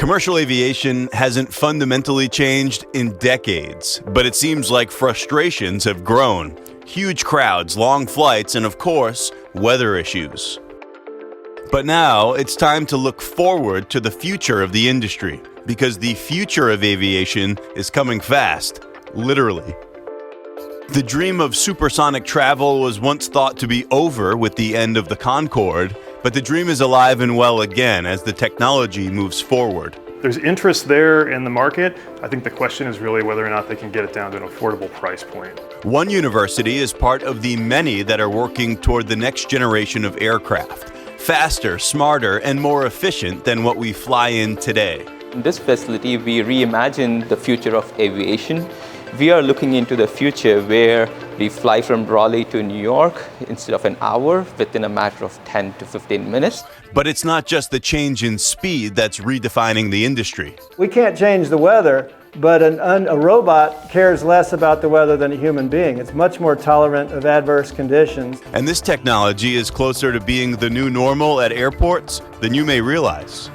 Commercial aviation hasn't fundamentally changed in decades, but it seems like frustrations have grown. Huge crowds, long flights, and of course, weather issues. But now it's time to look forward to the future of the industry, because the future of aviation is coming fast, literally. The dream of supersonic travel was once thought to be over with the end of the Concorde, but the dream is alive and well again as the technology moves forward. There's interest there in the market. I think the question is really whether or not they can get it down to an affordable price point. One university is part of the many that are working toward the next generation of aircraft. Faster, smarter, and more efficient than what we fly in today. In this facility, we reimagine the future of aviation. We are looking into the future where we fly from Raleigh to New York instead of an hour within a matter of 10 to 15 minutes. But it's not just the change in speed that's redefining the industry. We can't change the weather, but a robot cares less about the weather than a human being. It's much more tolerant of adverse conditions. And this technology is closer to being the new normal at airports than you may realize.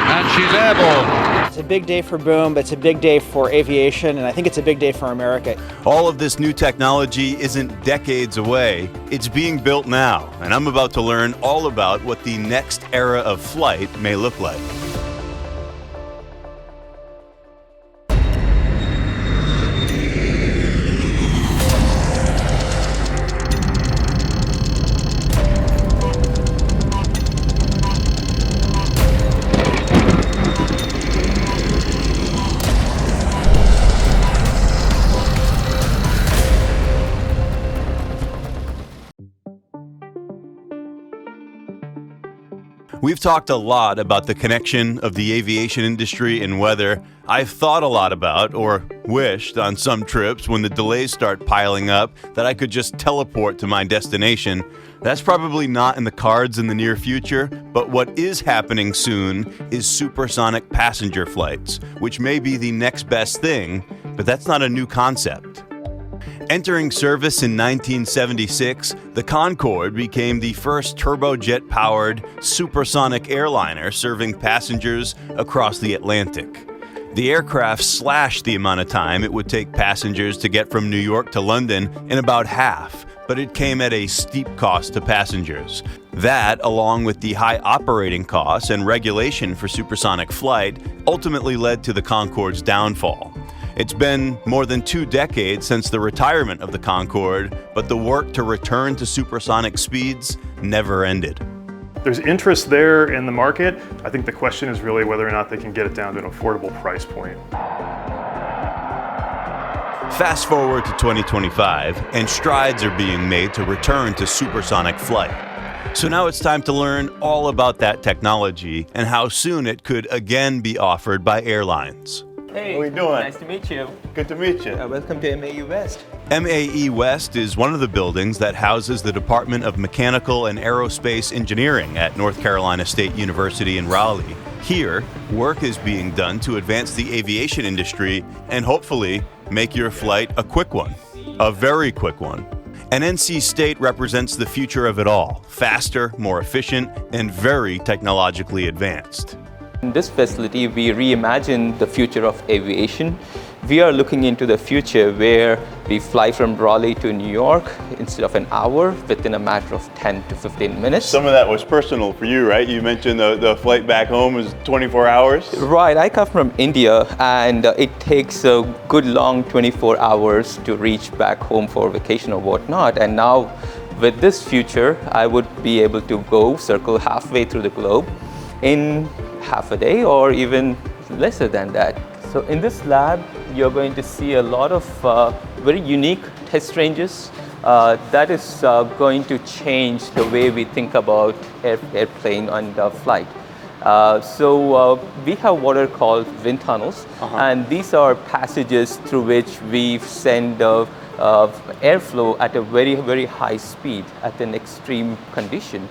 And she's airborne. It's a big day for Boom, but it's a big day for aviation, and I think it's a big day for America. All of this new technology isn't decades away. It's being built now, and I'm about to learn all about what the next era of flight may look like. We've talked a lot about the connection of the aviation industry and weather. I've thought a lot about, or wished on some trips when the delays start piling up, that I could just teleport to my destination. That's probably not in the cards in the near future, but what is happening soon is supersonic passenger flights, which may be the next best thing, but that's not a new concept. Entering service in 1976, the Concorde became the first turbojet-powered supersonic airliner serving passengers across the Atlantic. The aircraft slashed the amount of time it would take passengers to get from New York to London in about half, but it came at a steep cost to passengers. That, along with the high operating costs and regulation for supersonic flight, ultimately led to the Concorde's downfall. It's been more than 2 decades since the retirement of the Concorde, but the work to return to supersonic speeds never ended. There's interest there in the market. I think the question is really whether or not they can get it down to an affordable price point. Fast forward to 2025, and strides are being made to return to supersonic flight. So now it's time to learn all about that technology and how soon it could again be offered by airlines. Hey, how are you doing? Nice to meet you. Good to meet you. Welcome to MAE West. MAE West is one of the buildings that houses the Department of Mechanical and Aerospace Engineering at North Carolina State University in Raleigh. Here, work is being done to advance the aviation industry and hopefully make your flight a quick one, a very quick one. And NC State represents the future of it all, faster, more efficient, and very technologically advanced. In this facility, we reimagine the future of aviation. We are looking into the future where we fly from Raleigh to New York instead of an hour within a matter of 10 to 15 minutes. Some of that was personal for you, right? You mentioned the flight back home is 24 hours? Right, I come from India, and it takes a good long 24 hours to reach back home for vacation or whatnot. And now with this future, I would be able to go circle halfway through the globe in half a day or even lesser than that. So in this lab, you're going to see a lot of very unique test ranges that is going to change the way we think about airplane and flight. So we have what are called wind tunnels, and these are passages through which we send airflow at a very, very high speed at an extreme condition.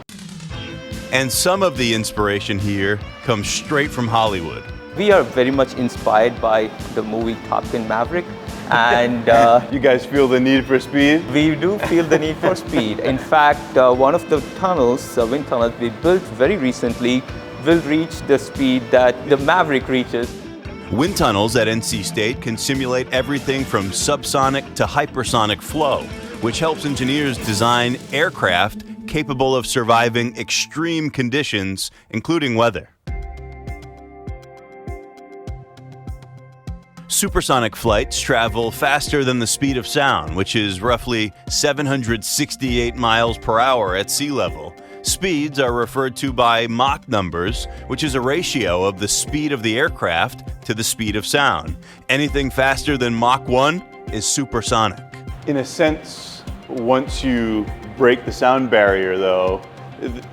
And some of the inspiration here comes straight from Hollywood. We are very much inspired by the movie Top Gun Maverick, and you guys feel the need for speed? we do feel the need for speed. In fact, one of the tunnels, wind tunnels we built very recently, will reach the speed that the Maverick reaches. Wind tunnels at NC State can simulate everything from subsonic to hypersonic flow, which helps engineers design aircraft capable of surviving extreme conditions, including weather. Supersonic flights travel faster than the speed of sound, which is roughly 768 miles per hour at sea level. Speeds are referred to by Mach numbers, which is a ratio of the speed of the aircraft to the speed of sound. Anything faster than Mach 1 is supersonic. In a sense, once you break the sound barrier, though,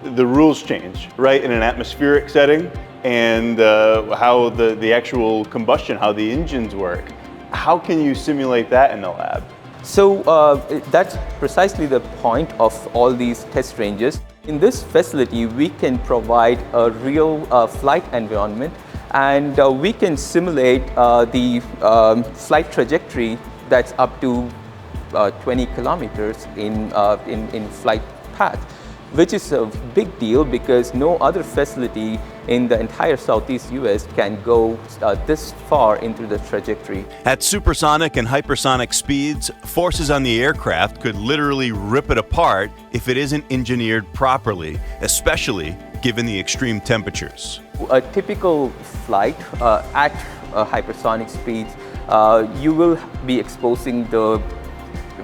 the rules change, right? In an atmospheric setting, and how the actual combustion, how the engines work. How can you simulate that in the lab? So that's precisely the point of all these test ranges. In this facility, we can provide a real flight environment, and we can simulate the flight trajectory that's up to 20 kilometers in flight path, which is a big deal because no other facility in the entire Southeast US can go this far into the trajectory. At supersonic and hypersonic speeds, forces on the aircraft could literally rip it apart if it isn't engineered properly, especially given the extreme temperatures. A typical flight at hypersonic speeds, you will be exposing the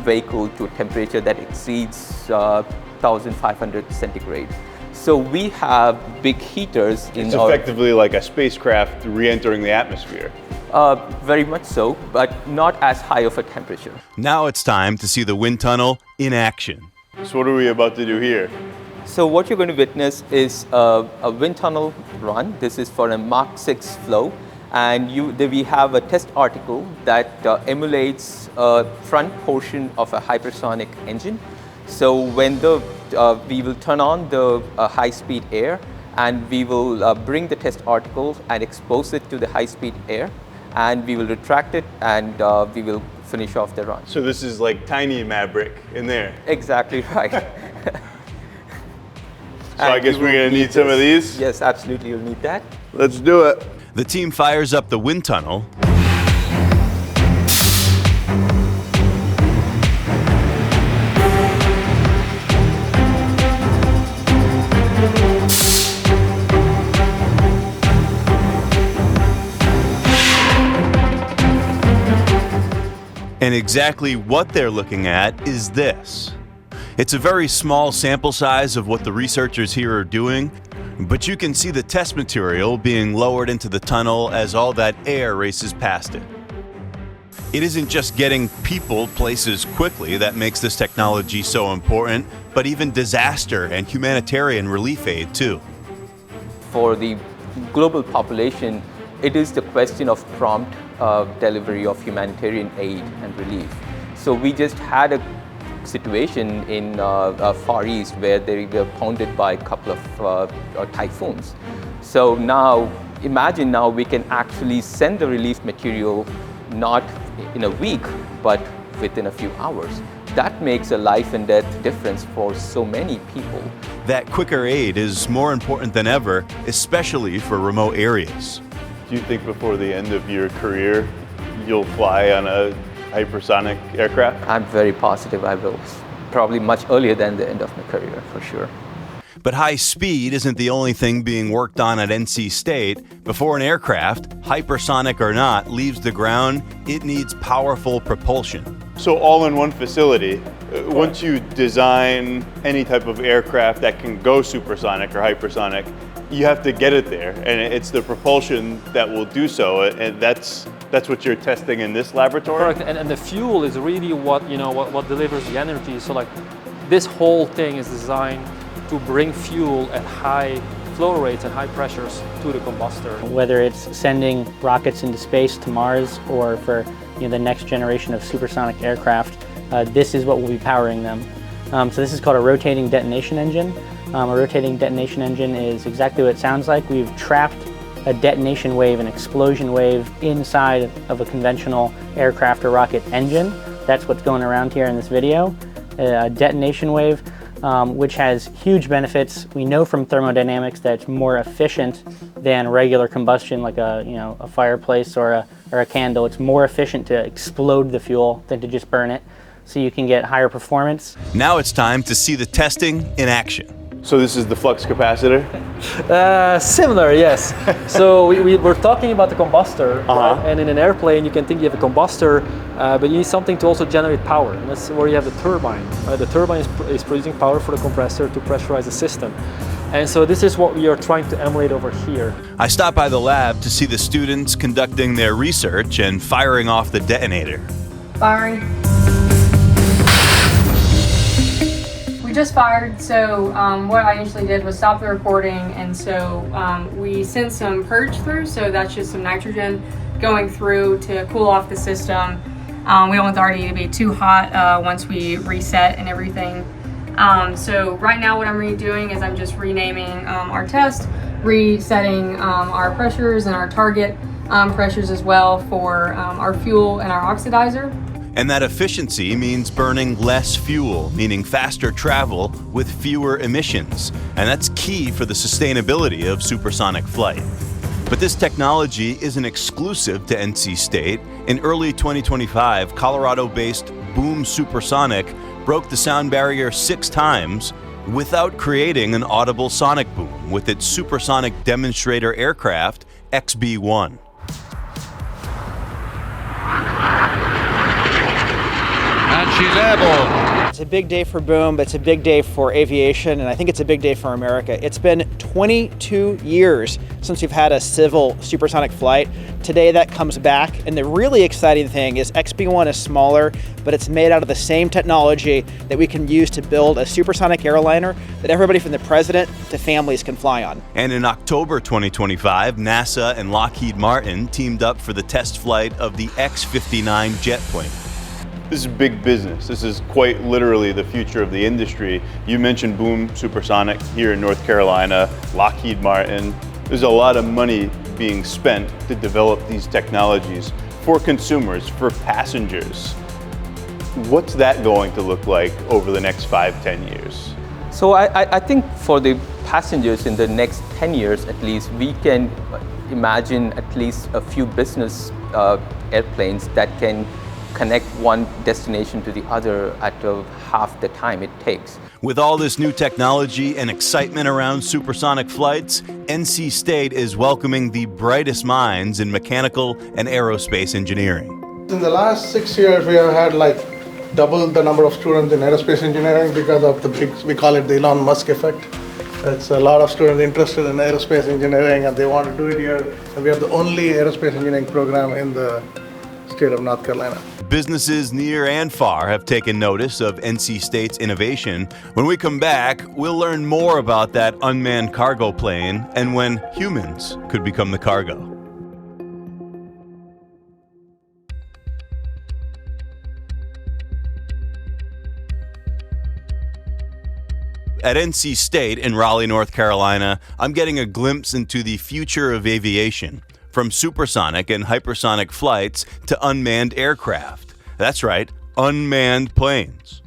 vehicle to a temperature that exceeds 1,500 centigrade. So we have big heaters in It's effectively like a spacecraft re-entering the atmosphere. Very much so, but not as high of a temperature. Now it's time to see the wind tunnel in action. So what are we about to do here? So what you're going to witness is a wind tunnel run. This is for a Mach 6 flow. And we have a test article that emulates a front portion of a hypersonic engine. So when we will turn on the high-speed air, and we will bring the test article and expose it to the high-speed air, and we will retract it, and we will finish off the run. So this is like tiny Maverick in there. Exactly right. So I guess we're going to need some of these? Yes, absolutely, you'll need that. Let's do it. The team fires up the wind tunnel, and exactly what they're looking at is this. It's a very small sample size of what the researchers here are doing, but you can see the test material being lowered into the tunnel as all that air races past it. It isn't just getting people places quickly that makes this technology so important, but even disaster and humanitarian relief aid too. For the global population, it is the question of prompt delivery of humanitarian aid and relief. So we just had a situation in Far East where they were pounded by a couple of typhoons. So now, imagine now we can actually send the relief material not in a week, but within a few hours. That makes a life and death difference for so many people. That quicker aid is more important than ever, especially for remote areas. Do you think before the end of your career, you'll fly on a hypersonic aircraft? I'm very positive I will. Probably much earlier than the end of my career, for sure. But high speed isn't the only thing being worked on at NC State. Before an aircraft, hypersonic or not, leaves the ground, it needs powerful propulsion. So all in one facility, once you design any type of aircraft that can go supersonic or hypersonic, you have to get it there, and it's the propulsion that will do so, and that's what you're testing in this laboratory? Correct, and the fuel is really what delivers the energy. So like this whole thing is designed to bring fuel at high flow rates and high pressures to the combustor. Whether it's sending rockets into space to Mars or for the next generation of supersonic aircraft, this is what will be powering them. So this is called a rotating detonation engine. A rotating detonation engine is exactly what it sounds like. We've trapped a detonation wave, an explosion wave, inside of a conventional aircraft or rocket engine. That's what's going around here in this video. A detonation wave which has huge benefits. We know from thermodynamics that it's more efficient than regular combustion, like a fireplace or a candle. It's more efficient to explode the fuel than to just burn it, so you can get higher performance. Now it's time to see the testing in action. So this is the flux capacitor? Similar, yes. So we're talking about the combustor, right? And in an airplane you can think you have a combustor, but you need something to also generate power. And that's where you have the turbine. The turbine is producing power for the compressor to pressurize the system. And so this is what we are trying to emulate over here. I stopped by the lab to see the students conducting their research and firing off the detonator. Firing. We just fired, so what I initially did was stop the recording, and so we sent some purge through, so that's just some nitrogen going through to cool off the system. We don't want the RD to be too hot once we reset and everything. So right now what I'm redoing is I'm just renaming our test, resetting our pressures and our target pressures as well for our fuel and our oxidizer. And that efficiency means burning less fuel, meaning faster travel with fewer emissions. And that's key for the sustainability of supersonic flight. But this technology isn't exclusive to NC State. In early 2025, Colorado-based Boom Supersonic broke the sound barrier 6 times without creating an audible sonic boom with its supersonic demonstrator aircraft, XB-1. And she's airborne. It's a big day for Boom, but it's a big day for aviation, and I think it's a big day for America. It's been 22 years since we've had a civil supersonic flight. Today that comes back, and the really exciting thing is XB-1 is smaller, but it's made out of the same technology that we can use to build a supersonic airliner that everybody from the president to families can fly on. And in October 2025, NASA and Lockheed Martin teamed up for the test flight of the X-59 jet plane. This is big business. This is quite literally the future of the industry. You mentioned Boom Supersonic here in North Carolina, Lockheed Martin. There's a lot of money being spent to develop these technologies for consumers, for passengers. What's that going to look like over the next 5-10 years? So I think for the passengers in the next 10 years at least, we can imagine at least a few business airplanes that can connect one destination to the other at half the time it takes. With all this new technology and excitement around supersonic flights, NC State is welcoming the brightest minds in mechanical and aerospace engineering. In the last 6 years, we have had like double the number of students in aerospace engineering because of the big, we call it the Elon Musk effect. It's a lot of students interested in aerospace engineering and they want to do it here. And we have the only aerospace engineering program in the state of North Carolina. Businesses near and far have taken notice of NC State's innovation. When we come back, we'll learn more about that unmanned cargo plane and when humans could become the cargo. At NC State in Raleigh, North Carolina, I'm getting a glimpse into the future of aviation. From supersonic and hypersonic flights to unmanned aircraft. That's right, unmanned planes.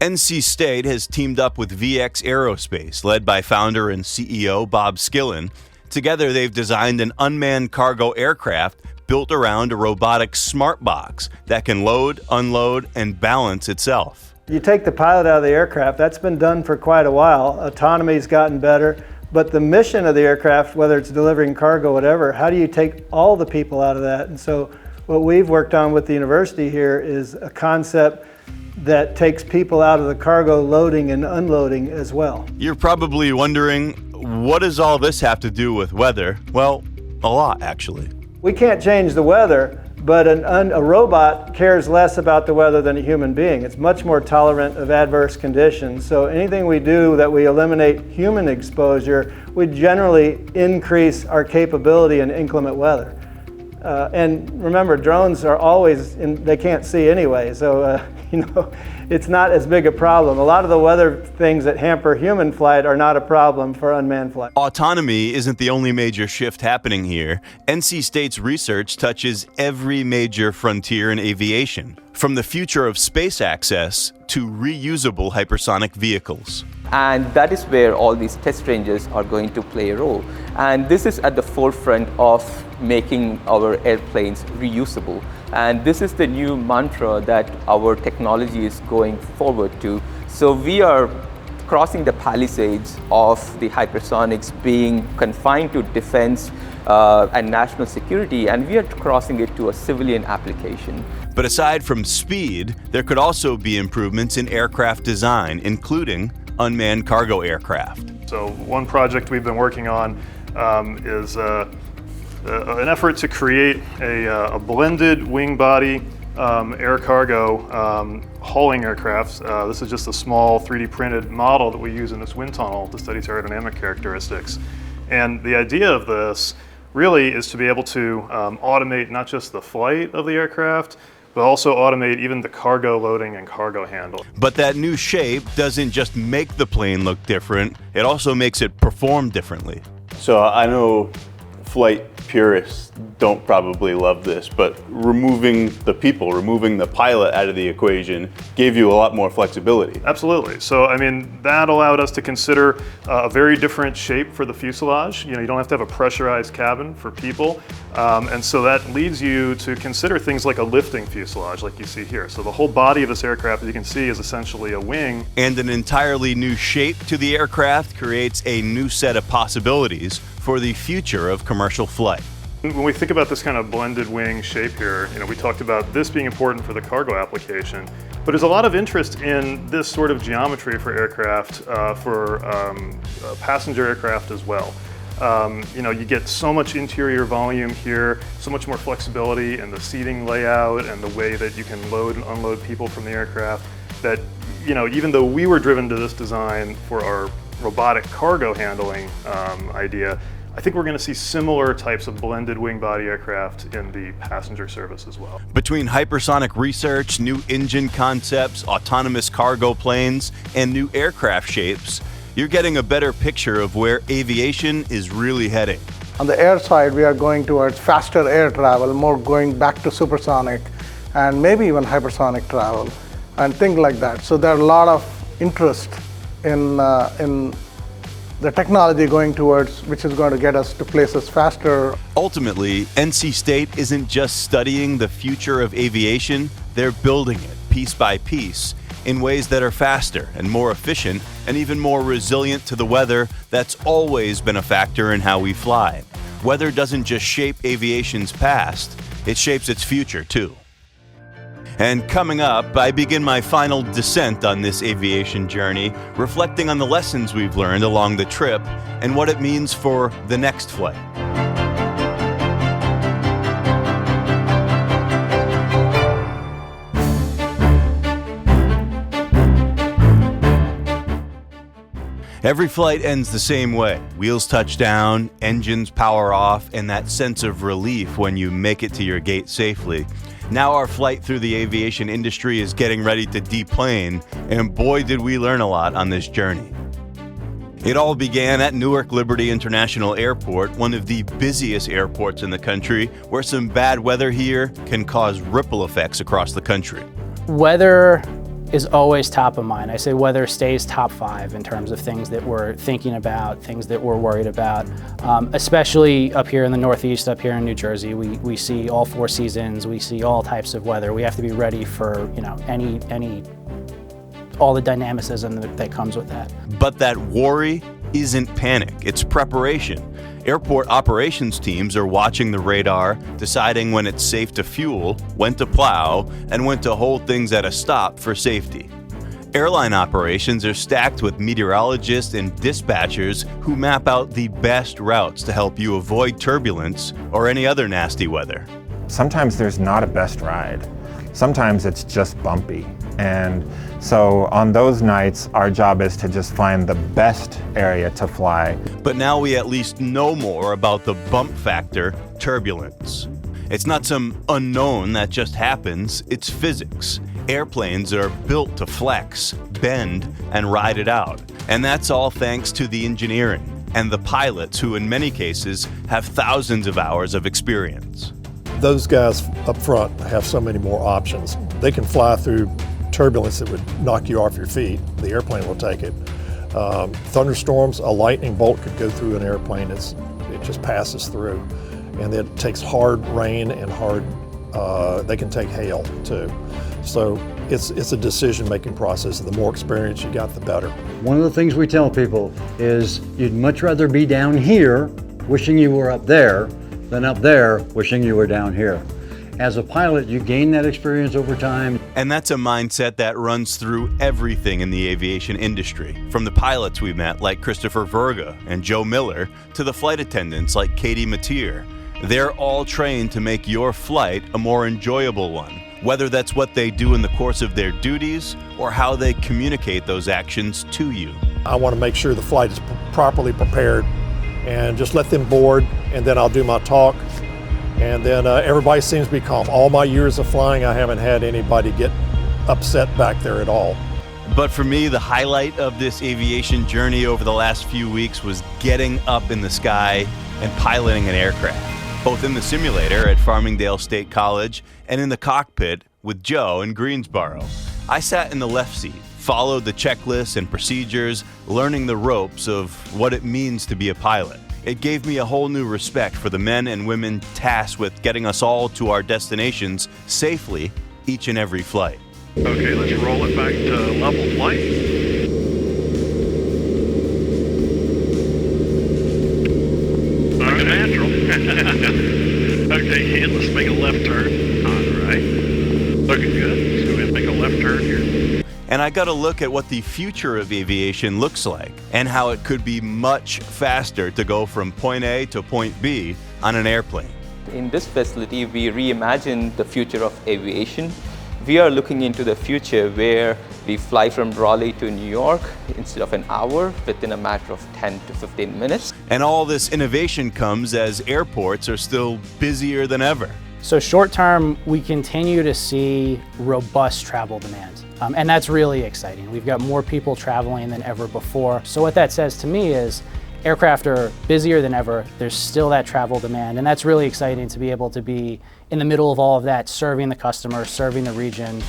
NC State has teamed up with VX Aerospace, led by founder and CEO Bob Skillen. Together, they've designed an unmanned cargo aircraft built around a robotic smart box that can load, unload, and balance itself. You take the pilot out of the aircraft, that's been done for quite a while. Autonomy's gotten better. But the mission of the aircraft, whether it's delivering cargo, whatever, how do you take all the people out of that? And so what we've worked on with the university here is a concept that takes people out of the cargo loading and unloading as well. You're probably wondering, what does all this have to do with weather? Well, a lot, actually. We can't change the weather, but a robot cares less about the weather than a human being. It's much more tolerant of adverse conditions. So anything we do that we eliminate human exposure, we generally increase our capability in inclement weather. And remember, drones are always, they can't see anyway, so it's not as big a problem. A lot of the weather things that hamper human flight are not a problem for unmanned flight. Autonomy isn't the only major shift happening here. NC State's research touches every major frontier in aviation, from the future of space access to reusable hypersonic vehicles. And that is where all these test ranges are going to play a role. And this is at the forefront of making our airplanes reusable. And this is the new mantra that our technology is going forward to. So we are crossing the palisades of the hypersonics being confined to defense and national security, and we are crossing it to a civilian application. But aside from speed, there could also be improvements in aircraft design, including unmanned cargo aircraft. So one project we've been working on is an effort to create a blended wing body air cargo hauling aircraft. This is just a small 3D printed model that we use in this wind tunnel to study its aerodynamic characteristics. And the idea of this really is to be able to automate not just the flight of the aircraft, but also automate even the cargo loading and cargo handling. But that new shape doesn't just make the plane look different, it also makes it perform differently. So I know flight purists don't probably love this, but removing the people, removing the pilot out of the equation gave you a lot more flexibility. Absolutely. So, I mean, that allowed us to consider a very different shape for the fuselage. You know, you don't have to have a pressurized cabin for people. And so that leads you to consider things like a lifting fuselage, like you see here. So the whole body of this aircraft, as you can see, is essentially a wing. And an entirely new shape to the aircraft creates a new set of possibilities for the future of commercial flight. When we think about this kind of blended wing shape here, you know, we talked about this being important for the cargo application, but there's a lot of interest in this sort of geometry for aircraft, for passenger aircraft as well. You know, you get so much interior volume here, so much more flexibility in the seating layout and the way that you can load and unload people from the aircraft that, you know, even though we were driven to this design for our robotic cargo handling idea, I think we're going to see similar types of blended wing body aircraft in the passenger service as well. Between hypersonic research, new engine concepts, autonomous cargo planes, and new aircraft shapes, you're getting a better picture of where aviation is really heading. On the air side, we are going towards faster air travel, more going back to supersonic, and maybe even hypersonic travel, and things like that. So there are a lot of interest in the technology going towards, which is going to get us to places faster. Ultimately, NC State isn't just studying the future of aviation, they're building it piece by piece in ways that are faster and more efficient and even more resilient to the weather that's always been a factor in how we fly. Weather doesn't just shape aviation's past, it shapes its future too. And coming up, I begin my final descent on this aviation journey, reflecting on the lessons we've learned along the trip and what it means for the next flight. Every flight ends the same way. Wheels touch down, engines power off, and that sense of relief when you make it to your gate safely. Now our flight through the aviation industry is getting ready to deplane, and boy did we learn a lot on this journey. It all began at Newark Liberty International Airport, one of the busiest airports in the country, where some bad weather here can cause ripple effects across the country. Weather is always top of mind. I say weather stays top 5 in terms of things that we're thinking about, things that we're worried about. Especially up here in the Northeast, up here in New Jersey, we see all 4 seasons, we see all types of weather. We have to be ready for, you know, all the dynamicism that comes with that. But that worry isn't panic, it's preparation. Airport operations teams are watching the radar, deciding when it's safe to fuel, when to plow, and when to hold things at a stop for safety. Airline operations are stacked with meteorologists and dispatchers who map out the best routes to help you avoid turbulence or any other nasty weather. Sometimes there's not a best ride. Sometimes it's just bumpy. And so on those nights, our job is to just find the best area to fly. But now we at least know more about the bump factor, turbulence. It's not some unknown that just happens, it's physics. Airplanes are built to flex, bend, and ride it out. And that's all thanks to the engineering and the pilots who in many cases have thousands of hours of experience. those guys up front have so many more options. They can fly through turbulence that would knock you off your feet. The airplane will take it. Thunderstorms, a lightning bolt could go through an airplane. It just passes through. And it takes hard rain and they can take hail too. So it's a decision-making process. The more experience you got, the better. One of the things we tell people is you'd much rather be down here wishing you were up there than up there wishing you were down here. As a pilot, you gain that experience over time. And that's a mindset that runs through everything in the aviation industry, from the pilots we met like Christopher Verga and Joe Miller to the flight attendants like Katie Mateer. They're all trained to make your flight a more enjoyable one, whether that's what they do in the course of their duties or how they communicate those actions to you. I want to make sure the flight is properly prepared and just let them board, and then I'll do my talk. And then everybody seems to be calm. All my years of flying, I haven't had anybody get upset back there at all. But for me, the highlight of this aviation journey over the last few weeks was getting up in the sky and piloting an aircraft, both in the simulator at Farmingdale State College and in the cockpit with Joe in Greensboro. I sat in the left seat, followed the checklists and procedures, learning the ropes of what it means to be a pilot. It gave me a whole new respect for the men and women tasked with getting us all to our destinations safely each and every flight. Okay, let's roll it back to level flight. Like a natural. Okay, and let's make a left turn. All right. Looking good. Let's go ahead and make a left turn here. And I got a look at what the future of aviation looks like and how it could be much faster to go from point A to point B on an airplane. In this facility, we reimagine the future of aviation. We are looking into the future where we fly from Raleigh to New York instead of an hour within a matter of 10 to 15 minutes. And all this innovation comes as airports are still busier than ever. So short term, we continue to see robust travel demand. And that's really exciting. We've got more people traveling than ever before. So what that says to me is aircraft are busier than ever. There's still that travel demand. And that's really exciting to be able to be in the middle of all of that, serving the customer, serving the region,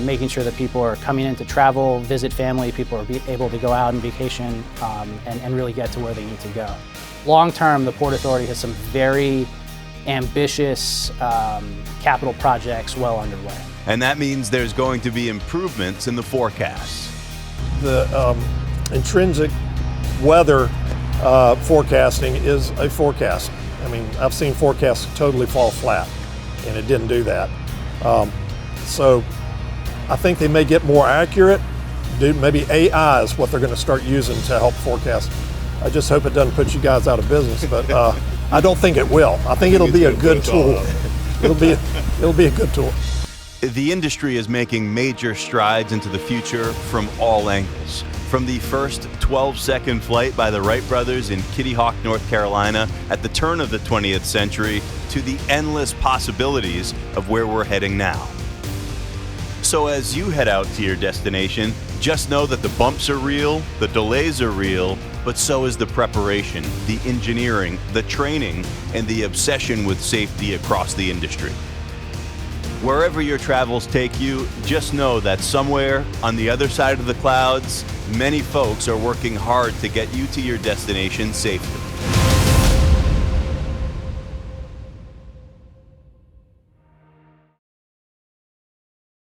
making sure that people are coming in to travel, visit family, people are able to go out on vacation and really get to where they need to go. Long term, the Port Authority has some very ambitious capital projects well underway. And that means there's going to be improvements in the forecasts. The intrinsic weather forecasting is a forecast. I mean, I've seen forecasts totally fall flat, and it didn't do that. So I think they may get more accurate. Maybe AI is what they're going to start using to help forecast. I just hope it doesn't put you guys out of business, but I don't think it will. I think it'll be a good tool. It'll be a good tool. The industry is making major strides into the future from all angles. From the first 12-second flight by the Wright brothers in Kitty Hawk, North Carolina at the turn of the 20th century to the endless possibilities of where we're heading now. So as you head out to your destination, just know that the bumps are real, the delays are real, but so is the preparation, the engineering, the training, and the obsession with safety across the industry. Wherever your travels take you, just know that somewhere on the other side of the clouds, many folks are working hard to get you to your destination safely.